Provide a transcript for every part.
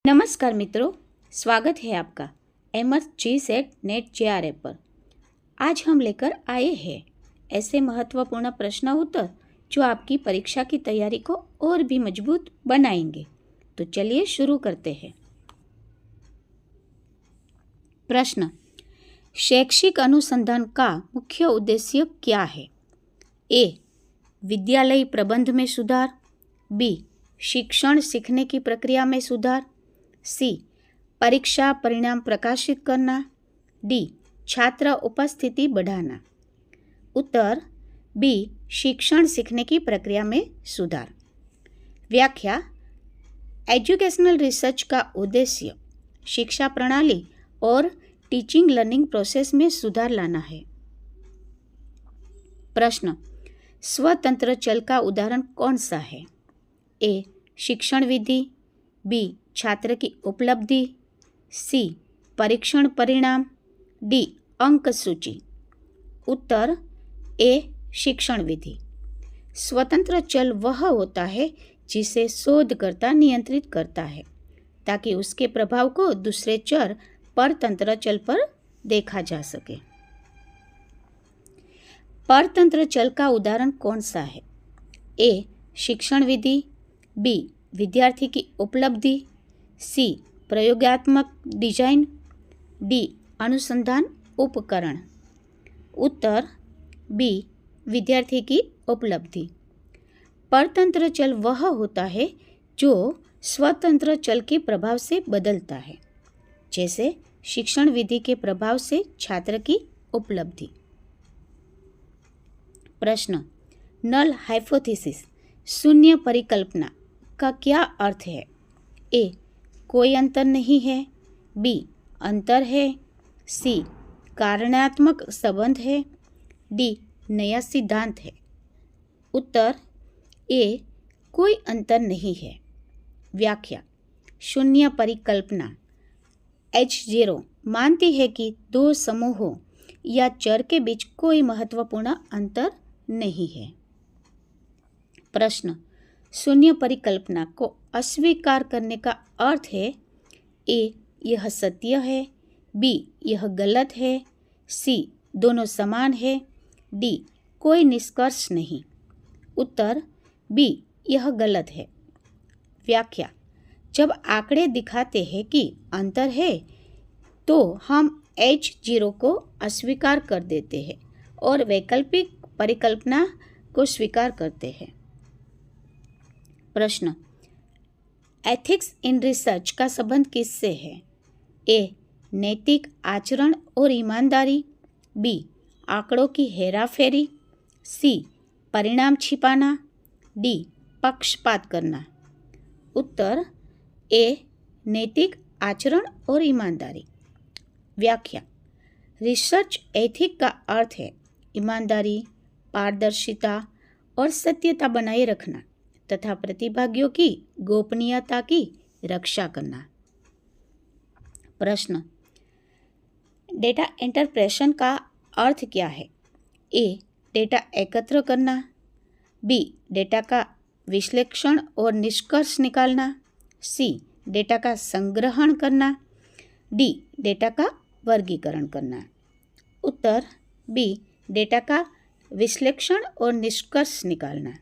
नमस्कार मित्रों, स्वागत है आपका एमएस जीसेट नेट जेआरए पर। आज हम लेकर आए हैं ऐसे महत्वपूर्ण प्रश्न उत्तर जो आपकी परीक्षा की तैयारी को और भी मजबूत बनाएंगे। तो चलिए शुरू करते हैं। प्रश्न, शैक्षिक अनुसंधान का मुख्य उद्देश्य क्या है? ए, विद्यालय प्रबंध में सुधार। बी, शिक्षण सीखने की प्रक्रिया में सुधार। सी, परीक्षा परिणाम प्रकाशित करना। डी, छात्र उपस्थिति बढ़ाना। उत्तर बी, शिक्षण सीखने की प्रक्रिया में सुधार। व्याख्या, एजुकेशनल रिसर्च का उद्देश्य शिक्षा प्रणाली और टीचिंग लर्निंग प्रोसेस में सुधार लाना है। प्रश्न, स्वतंत्र चल का उदाहरण कौन सा है? ए, शिक्षण विधि। बी, छात्र की उपलब्धि। सी, परीक्षण परिणाम। डी, अंक सूची। उत्तर ए, शिक्षण विधि। स्वतंत्र चल वह होता है जिसे शोधकर्ता नियंत्रित करता है ताकि उसके प्रभाव को दूसरे चर परतंत्र चल पर देखा जा सके। परतंत्र चल का उदाहरण कौन सा है? ए, शिक्षण विधि। बी, विद्यार्थी की उपलब्धि। सी, प्रयोगात्मक डिजाइन। डी, अनुसंधान उपकरण। उत्तर बी, विद्यार्थी की उपलब्धि। परतंत्र चल वह होता है जो स्वतंत्र चल के प्रभाव से बदलता है, जैसे शिक्षण विधि के प्रभाव से छात्र की उपलब्धि। प्रश्न, नल हाइपोथेसिस शून्य परिकल्पना का क्या अर्थ है? ए, कोई अंतर नहीं है। बी, अंतर है। सी, कारणात्मक संबंध है। डी, नया सिद्धांत है। उत्तर ए, कोई अंतर नहीं है। व्याख्या, शून्य परिकल्पना H0 मानती है कि दो समूहों या चर के बीच कोई महत्वपूर्ण अंतर नहीं है। प्रश्न, शून्य परिकल्पना को अस्वीकार करने का अर्थ है? ए, यह सत्य है। बी, यह गलत है। सी, दोनों समान है। डी, कोई निष्कर्ष नहीं। उत्तर बी, यह गलत है। व्याख्या, जब आंकड़े दिखाते हैं कि अंतर है तो हम H0 को अस्वीकार कर देते हैं और वैकल्पिक परिकल्पना को स्वीकार करते हैं। प्रश्न, एथिक्स इन रिसर्च का संबंध किससे है? ए, नैतिक आचरण और ईमानदारी। बी, आंकड़ों की हेराफेरी। सी, परिणाम छिपाना। डी, पक्षपात करना। उत्तर ए, नैतिक आचरण और ईमानदारी। व्याख्या, रिसर्च एथिक का अर्थ है ईमानदारी, पारदर्शिता और सत्यता बनाए रखना तथा प्रतिभागियों की गोपनीयता की रक्षा करना। प्रश्न, डेटा इंटरप्रेशन का अर्थ क्या है? ए, डेटा एकत्र करना। बी, डेटा का विश्लेषण और निष्कर्ष निकालना। सी, डेटा का संग्रहण करना। डी, डेटा का वर्गीकरण करना। उत्तर बी, डेटा का विश्लेषण और निष्कर्ष निकालना।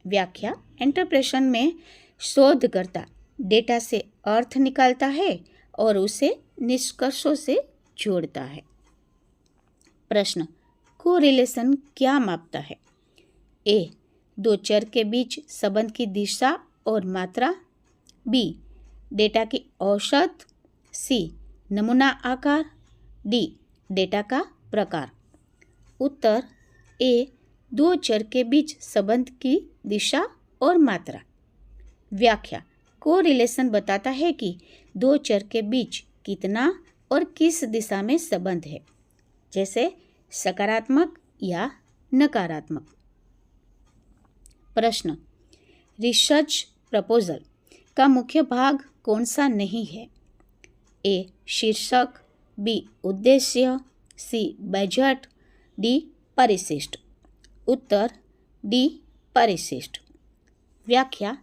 व्याख्या, इंटरप्रेशन में शोधकर्ता डेटा से अर्थ निकालता है और उसे निष्कर्षों से जोड़ता है। प्रश्न, कोरिलेशन क्या मापता है? ए, दो चर के बीच संबंध की दिशा और मात्रा। बी, डेटा की औसत। सी, नमूना आकार। डी, डेटा का प्रकार। उत्तर ए, दो चर के बीच संबंध की दिशा और मात्रा। व्याख्या, कोरिलेशन बताता है कि दो चर के बीच कितना और किस दिशा में संबंध है, जैसे सकारात्मक या नकारात्मक। प्रश्न, रिसर्च प्रपोजल का मुख्य भाग कौन सा नहीं है? ए, शीर्षक। बी, उद्देश्य। सी, बजट। डी, परिशिष्ट। उत्तर डी, परिशिष्ट। व्याख्या,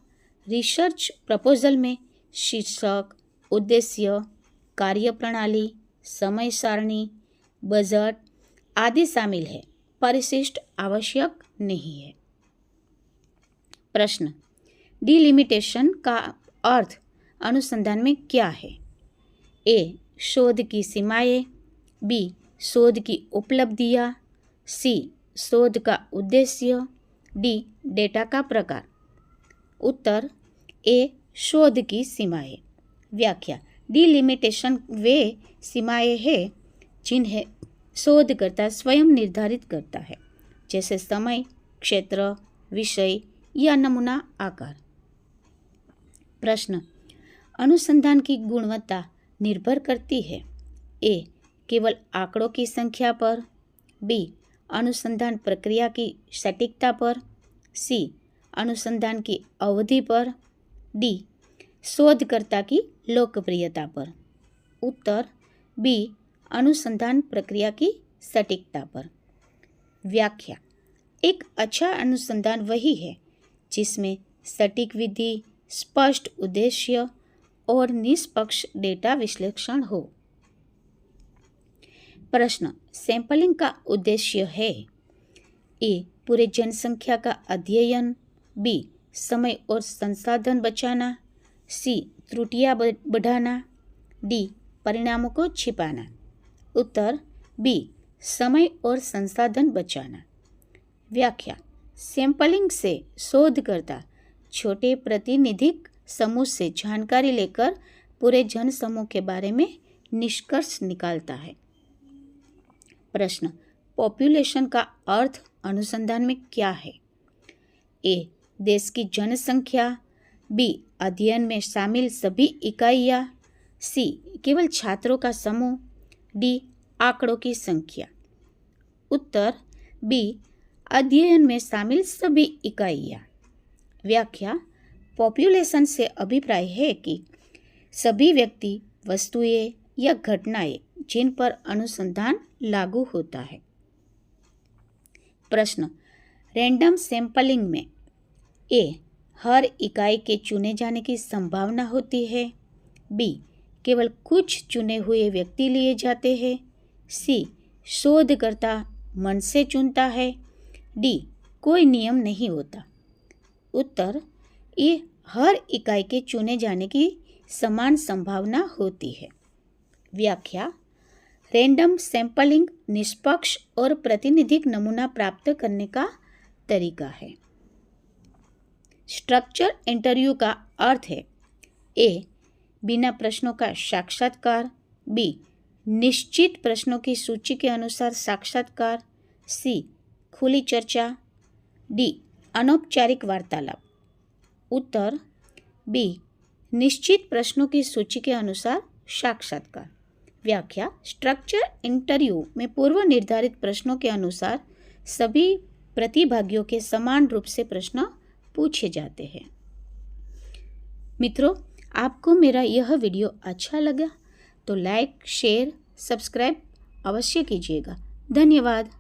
रिसर्च प्रपोजल में शीर्षक, उद्देश्य, कार्यप्रणाली, समय सारणी, बजट आदि शामिल है। परिशिष्ट आवश्यक नहीं है। प्रश्न, डिलिमिटेशन का अर्थ अनुसंधान में क्या है? ए, शोध की सीमाएं, बी, शोध की उपलब्धियां, सी, शोध का उद्देश्य, डी, डेटा का प्रकार। उत्तर ए, शोध की सीमाएं। व्याख्या, डिलिमिटेशन वे सीमाएं हैं जिन्हें शोधकर्ता स्वयं निर्धारित करता है, जैसे समय, क्षेत्र, विषय या नमूना आकार। प्रश्न, अनुसंधान की गुणवत्ता निर्भर करती है? ए, केवल आंकड़ों की संख्या पर, बी, अनुसंधान प्रक्रिया की सटीकता पर, सी, अनुसंधान की अवधि पर, डी, शोधकर्ता की लोकप्रियता पर। उत्तर बी, अनुसंधान प्रक्रिया की सटीकता पर। व्याख्या, एक अच्छा अनुसंधान वही है जिसमें सटीक विधि, स्पष्ट उद्देश्य और निष्पक्ष डेटा विश्लेषण हो। प्रश्न, सैंपलिंग का उद्देश्य है? ए, पूरे जनसंख्या का अध्ययन, बी, समय और संसाधन बचाना, सी, त्रुटियां बढ़ाना, डी, परिणामों को छिपाना। उत्तर बी, समय और संसाधन बचाना। व्याख्या, सैंपलिंग से शोधकर्ता छोटे प्रतिनिधिक समूह से जानकारी लेकर पूरे जनसमूह के बारे में निष्कर्ष निकालता है। प्रश्न, पॉपुलेशन का अर्थ अनुसंधान में क्या है? ए, देश की जनसंख्या, बी, अध्ययन में शामिल सभी इकाइयाँ, सी, केवल छात्रों का समूह, डी, आंकड़ों की संख्या। उत्तर बी, अध्ययन में शामिल सभी इकाइयाँ। व्याख्या, पॉपुलेशन से अभिप्राय है कि सभी व्यक्ति, वस्तुएं या घटनाएं जिन पर अनुसंधान लागू होता है। प्रश्न, रैंडम सैंपलिंग में ए, हर इकाई के चुने जाने की संभावना होती है, बी, केवल कुछ चुने हुए व्यक्ति लिए जाते हैं, सी, शोधकर्ता मन से चुनता है, डी, कोई नियम नहीं होता। उत्तर ए, हर इकाई के चुने जाने की समान संभावना होती है। व्याख्या, रैंडम सैंपलिंग निष्पक्ष और प्रातिनिधिक नमूना प्राप्त करने का तरीका है। स्ट्रक्चर इंटरव्यू का अर्थ है? ए, बिना प्रश्नों का साक्षात्कार, बी, निश्चित प्रश्नों की सूची के अनुसार साक्षात्कार, सी, खुली चर्चा, डी, अनौपचारिक वार्तालाप। उत्तर बी, निश्चित प्रश्नों की सूची के अनुसार साक्षात्कार। व्याख्या, स्ट्रक्चर इंटरव्यू में पूर्व निर्धारित प्रश्नों के अनुसार सभी प्रतिभागियों के समान रूप से प्रश्न पूछे जाते हैं। मित्रों, आपको मेरा यह वीडियो अच्छा लगा तो लाइक, शेयर, सब्सक्राइब अवश्य कीजिएगा। धन्यवाद।